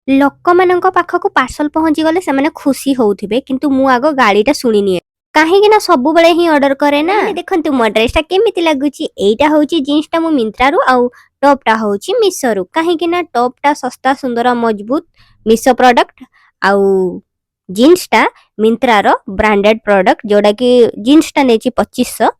ଲୋକମାନଙ୍କ ପାଖକୁ ପାର୍ସଲ ପହଞ୍ଚିଗଲେ ସେମାନେ ଖୁସି ହଉଥିବେ କିନ୍ତୁ ମୁଁ ଆଗ ଗାଳିଟା ଶୁଣିନିଏ କାହିଁକି ନା ସବୁବେଳେ ହିଁ ଅର୍ଡର କରେ ନା। ଦେଖନ୍ତୁ ମୋ ଡ୍ରେସଟା କେମିତି ଲାଗୁଛି। ଏଇଟା ହଉଛି ଜିନ୍ସଟା ମୁଁ ମିନ୍ତ୍ରାରୁ ଆଉ ଟପଟା ହଉଛି ମିଶୋରୁ। କାହିଁକି ନା ଟପଟା ଶସ୍ତା ସୁନ୍ଦର ମଜବୁତ ମିଶୋ ପ୍ରଡକ୍ଟ ଆଉ ଜିନ୍ସଟା ମିନ୍ତ୍ରାର ବ୍ରାଣ୍ଡେଡ ପ୍ରଡକ୍ଟ ଯୋଉଟା କି ଜିନ୍ସଟା ନେଇଛି 2500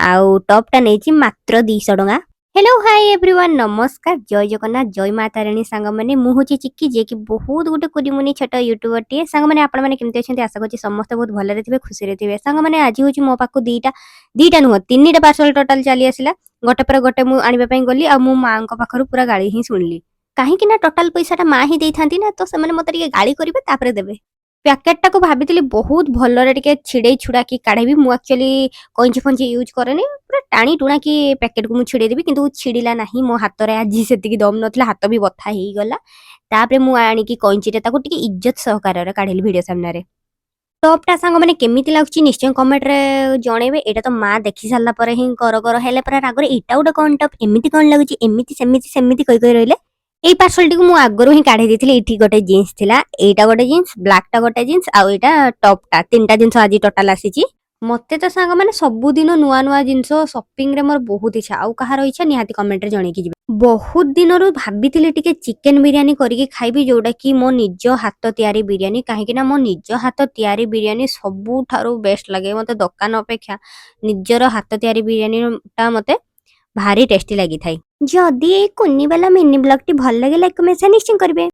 ଆଉ ଟପଟା ନେଇଛି ମାତ୍ର 200 ଟଙ୍କା। हेलो हाय एवरीवन नमस्कार जय जगन्नाथ जय माँ तारिणी सांग मैंने मुझे चिक्की जे कि बहुत गोटे कुरिमुनि छोट यूट्यूबर टे सांग मैंने आपण मैंने केमती अच्छे आशा करी समस्त बहुत भलरे थे खुशी थे सांग मैंने आज हूँ मो पाक दीटा दीटा नुह 3टा पार्सल टोटाल चली आसला गोटे पर गोटे मुझे गली आ मो माँ पाखर पूरा गाड़ी ही शुणिली कहीं टोटाल पैसाटा माँ ही देती ना तो से मत गाड़ी करेंगे देवे ପ୍ୟାକେଟଟାକୁ ଭାବିଥିଲି ବହୁତ ଭଲରେ ଟିକେ ଛିଡେଇ ଛୁଡାକି କାଢିବି। ମୁଁ ଆକ୍ଚୁଆଲି କଇଁଚି ଫଇଁଚି ୟୁଜ୍ କରେନି, ପୁରା ଟାଣି ଟୁଣାକି ପ୍ୟାକେଟକୁ ମୁଁ ଛିଡେଇ ଦେବି କିନ୍ତୁ ଛିଡିଲା ନାହିଁ। ମୋ ହାତରେ ଆଜି ସେତିକି ଦମ ନଥିଲା, ହାତ ବି ବଥା ହେଇଗଲା। ତାପରେ ମୁଁ ଆଣିକି କଇଁଚିରେ ତାକୁ ଟିକେ ଇଜ୍ଜତ ସହକାରରେ କାଢିଲି ଭିଡିଓ ସାମ୍ନାରେ। ଟପ୍ଟା ସାଙ୍ଗମାନେ କେମିତି ଲାଗୁଛି ନିଶ୍ଚୟ କମେଣ୍ଟରେ ଜଣେଇବେ। ଏଇଟା ତ ମା ଦେଖି ସାରିଲା ପରେ ହିଁ କର କର ହେଲେ ପୁରା ରାଗରେ ଏଇଟା ଗୋଟେ କଣ ଟପ୍ ଏମିତି କଣ ଲାଗୁଛି ଏମିତି ସେମିତି ସେମିତି କହି ରହିଲେ। এই ପାର୍ସଲଟିକୁ ମୁଁ ଆଗରୁ ହିଁ କାଢି ଦେଇଥିଲି। ଏଇଠି ଗୋଟେ ଜିନ୍ସ ଥିଲା, ଏଇଟା ଗୋଟେ ଜିନ୍ସ, ବ୍ଲାକଟା ଗୋଟେ ଜିନ୍ସ ଆଉ ଏଇଟା ଟପଟା। 3ଟା ଜିନିଷ ଆଜି ଟୋଟାଲ ଆସିଛି। ମତେ ତ ସାଙ୍ଗମାନେ ସବୁଦିନ ନୂଆ ନୂଆ ଜିନିଷ ସପିଂରେ ମୋର ବହୁତ ଇଚ୍ଛା। ଆଉ କାହାର ଇଚ୍ଛା ନିହାତି କମେଣ୍ଟରେ ଜଣେଇକି ଯିବେ। ବହୁତ ଦିନରୁ ଭାବିଥିଲି ଟିକେ ଚିକେନ ବିରିୟାନୀ କରିକି ଖାଇବି, ଯୋଉଟା କି ମୋ ନିଜ ହାତ ତିଆରି ବିରିୟାନୀ। କାହିଁକି ନା ମୋ ନିଜ ହାତ ତିଆରି ବିରିୟାନୀ ସବୁଠାରୁ ବେଷ୍ଟ ଲାଗେ ମତେ। ଦୋକାନ ଅପେକ୍ଷା ନିଜର ହାତ ତିଆରି ବିରିୟାନୀଟା ମତେ ଭାରି ଟେଷ୍ଟି ଲାଗିଥାଏ। ଯଦି ଏଇ କୁନି ବାଲା ମିନି ବ୍ଲଗଟି ଭଲ ଲାଗେ ଲାଇକ୍ କମେଣ୍ଟ ନିଶ୍ଚୟ କରିବେ।